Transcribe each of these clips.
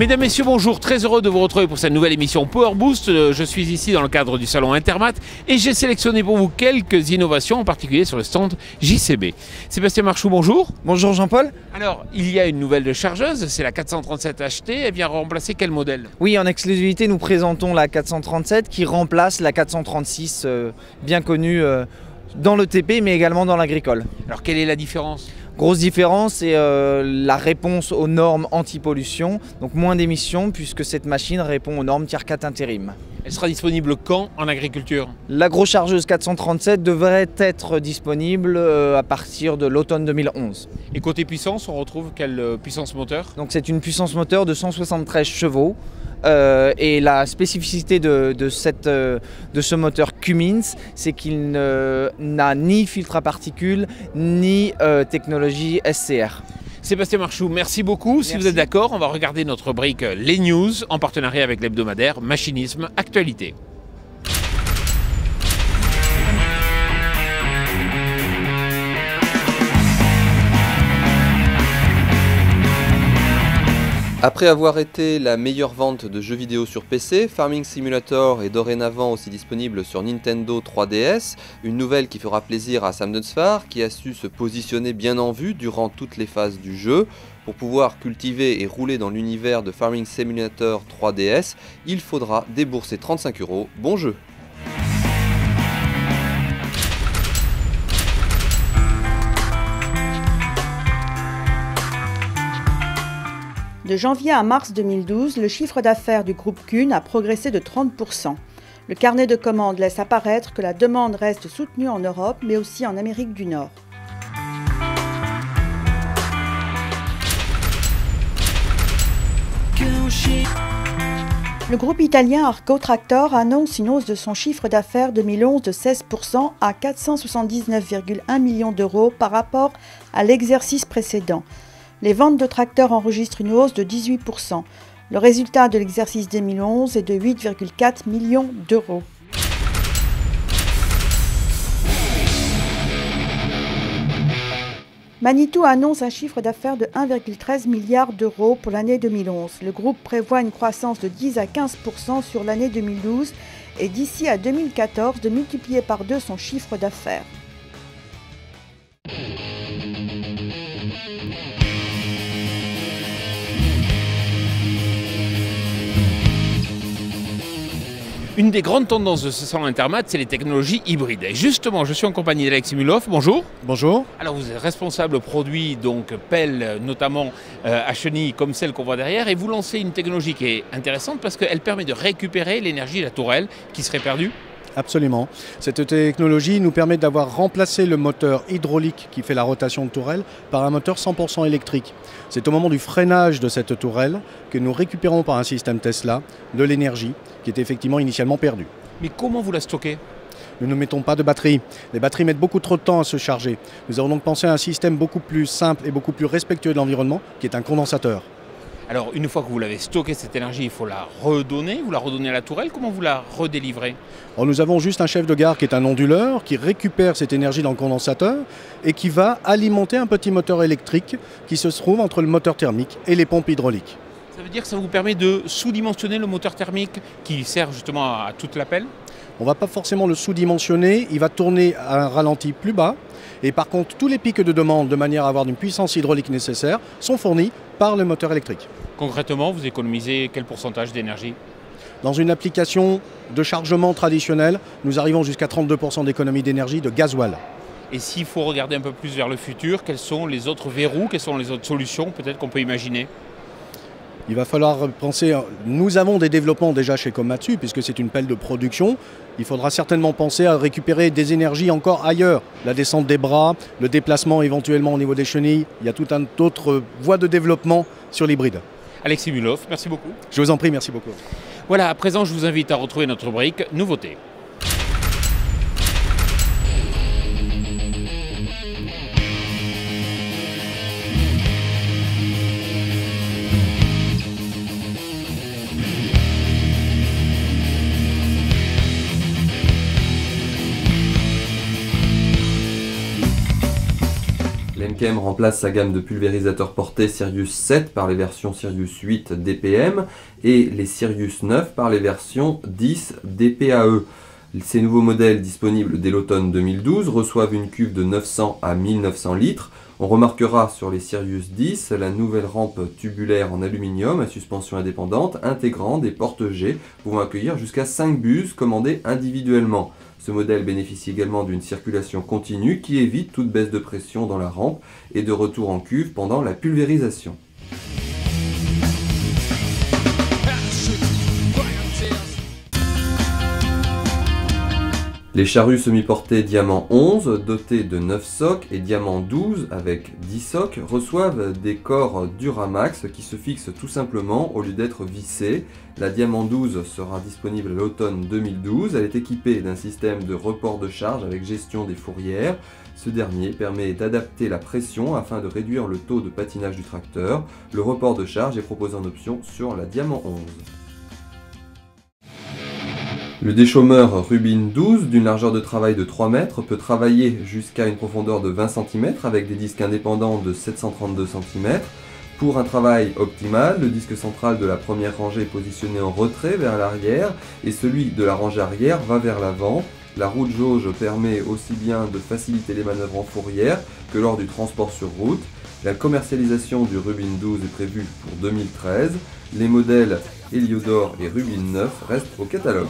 Mesdames, Messieurs, bonjour, très heureux de vous retrouver pour cette nouvelle émission Power Boost. Je suis ici dans le cadre du salon Intermat et j'ai sélectionné pour vous quelques innovations, en particulier sur le stand JCB. Sébastien Marchou, bonjour. Bonjour Jean-Paul. Alors, il y a une nouvelle chargeuse, c'est la 437 HT, elle vient remplacer quel modèle? Oui, en exclusivité, nous présentons la 437 qui remplace la 436, bien connue dans le TP mais également dans l'agricole. Alors, quelle est la différence? Grosse différence, c'est la réponse aux normes anti-pollution, donc moins d'émissions puisque cette machine répond aux normes Tier 4 intérim. Elle sera disponible quand en agriculture? L'agro-chargeuse 437 devrait être disponible à partir de l'automne 2011. Et côté puissance, on retrouve quelle puissance moteur? Donc c'est une puissance moteur de 173 chevaux. Et la spécificité de ce moteur Cummins, c'est qu'il n'a ni filtre à particules, ni technologie SCR. Sébastien Marchou, merci beaucoup. Si vous êtes d'accord, on va regarder notre brique Les News en partenariat avec l'hebdomadaire Machinisme Actualité. Après avoir été la meilleure vente de jeux vidéo sur PC, Farming Simulator est dorénavant aussi disponible sur Nintendo 3DS, une nouvelle qui fera plaisir à Sam Dunsfar qui a su se positionner bien en vue durant toutes les phases du jeu. Pour pouvoir cultiver et rouler dans l'univers de Farming Simulator 3DS, il faudra débourser 35 €. Bon jeu! De janvier à mars 2012, le chiffre d'affaires du groupe Kuhn a progressé de 30%. Le carnet de commandes laisse apparaître que la demande reste soutenue en Europe, mais aussi en Amérique du Nord. Le groupe italien Arco Tractor annonce une hausse de son chiffre d'affaires 2011 de 16% à 479,1 millions d'euros par rapport à l'exercice précédent. Les ventes de tracteurs enregistrent une hausse de 18%. Le résultat de l'exercice 2011 est de 8,4 millions d'euros. Manitou annonce un chiffre d'affaires de 1,13 milliard d'euros pour l'année 2011. Le groupe prévoit une croissance de 10 à 15% sur l'année 2012 et d'ici à 2014 de multiplier par 2 son chiffre d'affaires. Une des grandes tendances de ce salon Intermat, c'est les technologies hybrides. Et justement, je suis en compagnie d'Alex Simulov. Bonjour. Bonjour. Alors, vous êtes responsable produit, donc pelle, notamment à chenilles comme celle qu'on voit derrière, et vous lancez une technologie qui est intéressante parce qu'elle permet de récupérer l'énergie de la tourelle qui serait perdue. Absolument. Cette technologie nous permet d'avoir remplacé le moteur hydraulique qui fait la rotation de tourelle par un moteur 100% électrique. C'est au moment du freinage de cette tourelle que nous récupérons par un système Tesla de l'énergie qui est effectivement initialement perdue. Mais comment vous la stockez ? Nous ne mettons pas de batterie. Les batteries mettent beaucoup trop de temps à se charger. Nous avons donc pensé à un système beaucoup plus simple et beaucoup plus respectueux de l'environnement qui est un condensateur. Alors, une fois que vous l'avez stocké, cette énergie, il faut la redonner. Vous la redonnez à la tourelle. Comment vous la redélivrez? Alors, nous avons juste un chef de gare qui est un onduleur, qui récupère cette énergie dans le condensateur et qui va alimenter un petit moteur électrique qui se trouve entre le moteur thermique et les pompes hydrauliques. Ça veut dire que ça vous permet de sous-dimensionner le moteur thermique qui sert justement à toute la pelle? On ne va pas forcément le sous-dimensionner, il va tourner à un ralenti plus bas. Et par contre, tous les pics de demande, de manière à avoir une puissance hydraulique nécessaire, sont fournis par le moteur électrique. Concrètement, vous économisez quel pourcentage d'énergie? Dans une application de chargement traditionnelle, nous arrivons jusqu'à 32% d'économie d'énergie de gasoil. Et s'il faut regarder un peu plus vers le futur, quels sont les autres verrous, quelles sont les autres solutions peut-être qu'on peut imaginer? Il va falloir penser, nous avons des développements déjà chez Komatsu puisque c'est une pelle de production. Il faudra certainement penser à récupérer des énergies encore ailleurs. La descente des bras, le déplacement éventuellement au niveau des chenilles. Il y a tout un autre voie de développement sur l'hybride. Alex Simulov, merci beaucoup. Je vous en prie, merci beaucoup. Voilà, à présent je vous invite à retrouver notre rubrique Nouveautés. Enchem remplace sa gamme de pulvérisateurs portés Sirius 7 par les versions Sirius 8 DPM et les Sirius 9 par les versions 10 DPAE. Ces nouveaux modèles disponibles dès l'automne 2012 reçoivent une cuve de 900 à 1900 litres. On remarquera sur les Sirius 10 la nouvelle rampe tubulaire en aluminium à suspension indépendante intégrant des porte-jets pouvant accueillir jusqu'à 5 buses commandées individuellement. Ce modèle bénéficie également d'une circulation continue qui évite toute baisse de pression dans la rampe et de retour en cuve pendant la pulvérisation. Les charrues semi-portées Diamant 11, dotés de 9 socs, et Diamant 12, avec 10 socs, reçoivent des corps Duramax qui se fixent tout simplement au lieu d'être vissés. La Diamant 12 sera disponible à l'automne 2012. Elle est équipée d'un système de report de charge avec gestion des fourrières. Ce dernier permet d'adapter la pression afin de réduire le taux de patinage du tracteur. Le report de charge est proposé en option sur la Diamant 11. Le déchaumeur Rubin 12, d'une largeur de travail de 3 mètres, peut travailler jusqu'à une profondeur de 20 cm avec des disques indépendants de 732 cm. Pour un travail optimal, le disque central de la première rangée est positionné en retrait vers l'arrière et celui de la rangée arrière va vers l'avant. La roue de jauge permet aussi bien de faciliter les manœuvres en fourrière que lors du transport sur route. La commercialisation du Rubin 12 est prévue pour 2013. Les modèles Heliodor et Rubin 9 restent au catalogue.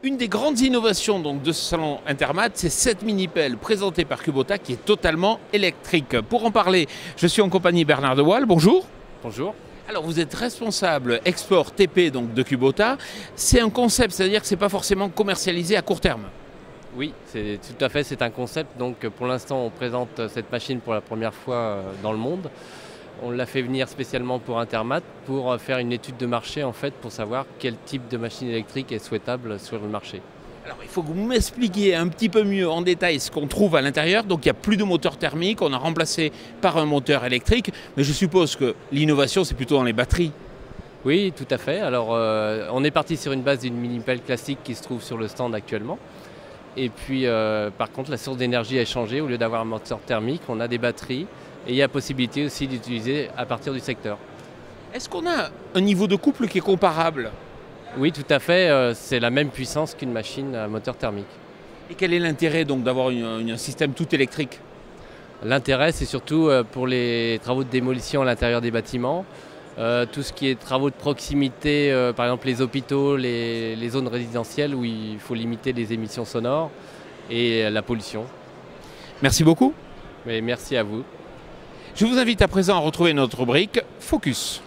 Une des grandes innovations donc, de ce salon Intermat, c'est cette mini-pelle présentée par Kubota qui est totalement électrique. Pour en parler, je suis en compagnie de Bernard de Waal. Bonjour. Bonjour. Alors vous êtes responsable export TP donc, de Kubota. C'est un concept, c'est-à-dire que ce n'est pas forcément commercialisé à court terme. Oui, c'est tout à fait, c'est un concept. Donc pour l'instant, on présente cette machine pour la première fois dans le monde. On l'a fait venir spécialement pour Intermat pour faire une étude de marché en fait pour savoir quel type de machine électrique est souhaitable sur le marché. Alors il faut que vous m'expliquiez un petit peu mieux en détail ce qu'on trouve à l'intérieur. Donc il n'y a plus de moteur thermique, on a remplacé par un moteur électrique. Mais je suppose que l'innovation c'est plutôt dans les batteries. Oui, tout à fait. Alors on est parti sur une base d'une mini-pelle classique qui se trouve sur le stand actuellement. Et puis par contre la source d'énergie a changé. Au lieu d'avoir un moteur thermique, on a des batteries. Et il y a possibilité aussi d'utiliser à partir du secteur. Est-ce qu'on a un niveau de couple qui est comparable? Oui, tout à fait. C'est la même puissance qu'une machine à moteur thermique. Et quel est l'intérêt donc d'avoir un système tout électrique? L'intérêt, c'est surtout pour les travaux de démolition à l'intérieur des bâtiments. Tout ce qui est travaux de proximité, par exemple les hôpitaux, les zones résidentielles où il faut limiter les émissions sonores et la pollution. Merci beaucoup. Mais merci à vous. Je vous invite à présent à retrouver notre rubrique Focus.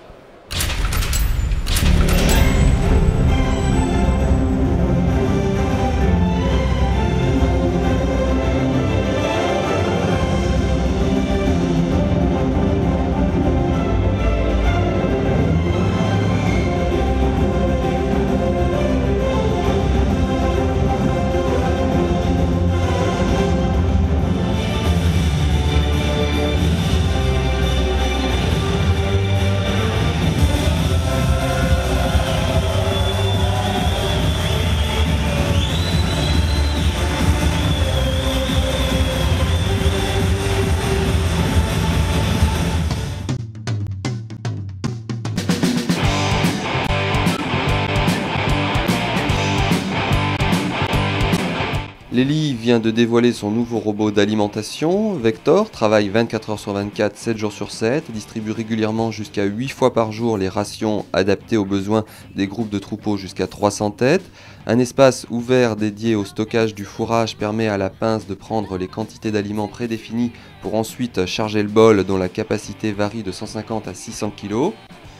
Lely vient de dévoiler son nouveau robot d'alimentation. Vector travaille 24 heures sur 24, 7 jours sur 7, distribue régulièrement jusqu'à 8 fois par jour les rations adaptées aux besoins des groupes de troupeaux jusqu'à 300 têtes. Un espace ouvert dédié au stockage du fourrage permet à la pince de prendre les quantités d'aliments prédéfinies pour ensuite charger le bol dont la capacité varie de 150 à 600 kg.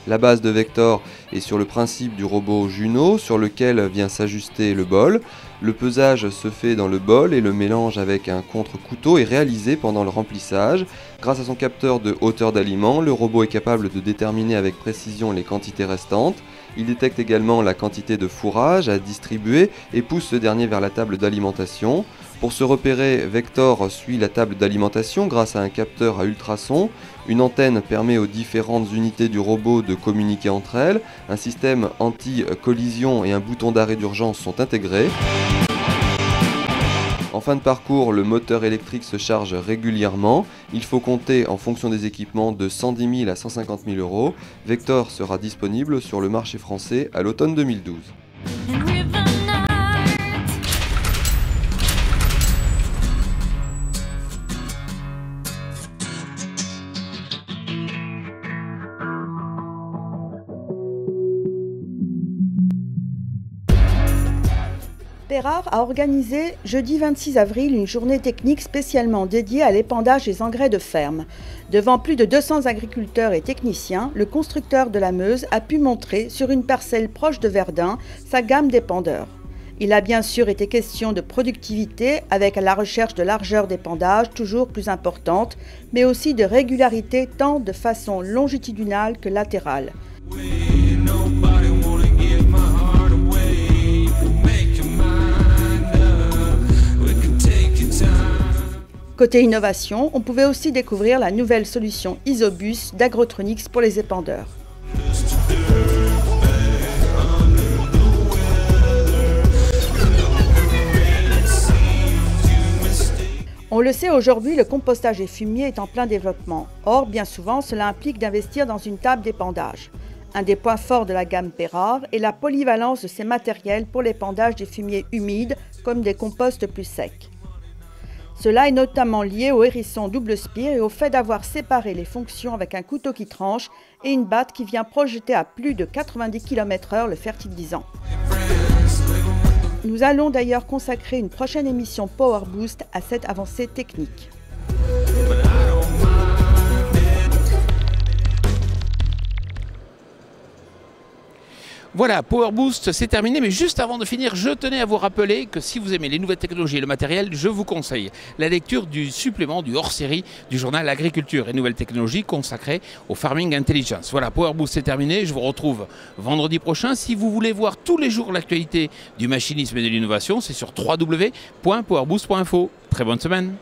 La base de Vector est sur le principe du robot Juno sur lequel vient s'ajuster le bol. Le pesage se fait dans le bol et le mélange avec un contre-couteau est réalisé pendant le remplissage. Grâce à son capteur de hauteur d'aliments, le robot est capable de déterminer avec précision les quantités restantes. Il détecte également la quantité de fourrage à distribuer et pousse ce dernier vers la table d'alimentation. Pour se repérer, Vector suit la table d'alimentation grâce à un capteur à ultrasons. Une antenne permet aux différentes unités du robot de communiquer entre elles. Un système anti-collision et un bouton d'arrêt d'urgence sont intégrés. En fin de parcours, le moteur électrique se charge régulièrement. Il faut compter, en fonction des équipements, de 110 000 à 150 000 euros. Vector sera disponible sur le marché français à l'automne 2012. Perrard a organisé jeudi 26 avril une journée technique spécialement dédiée à l'épandage des engrais de ferme. Devant plus de 200 agriculteurs et techniciens, le constructeur de la Meuse a pu montrer sur une parcelle proche de Verdun sa gamme d'épandeurs. Il a bien sûr été question de productivité avec la recherche de largeur d'épandage toujours plus importante, mais aussi de régularité tant de façon longitudinale que latérale. Côté innovation, on pouvait aussi découvrir la nouvelle solution Isobus d'Agrotronics pour les épandeurs. On le sait aujourd'hui, le compostage des fumiers est en plein développement. Or, bien souvent, cela implique d'investir dans une table d'épandage. Un des points forts de la gamme Perrard est la polyvalence de ces matériels pour l'épandage des fumiers humides comme des composts plus secs. Cela est notamment lié au hérisson double spire et au fait d'avoir séparé les fonctions avec un couteau qui tranche et une batte qui vient projeter à plus de 90 km/h le fertilisant. Nous allons d'ailleurs consacrer une prochaine émission Power Boost à cette avancée technique. Voilà, Power Boost, c'est terminé, mais juste avant de finir, je tenais à vous rappeler que si vous aimez les nouvelles technologies et le matériel, je vous conseille la lecture du supplément du hors-série du journal Agriculture et Nouvelles Technologies consacré au Farming Intelligence. Voilà, Power Boost, c'est terminé, je vous retrouve vendredi prochain. Si vous voulez voir tous les jours l'actualité du machinisme et de l'innovation, c'est sur www.powerboost.info. Très bonne semaine.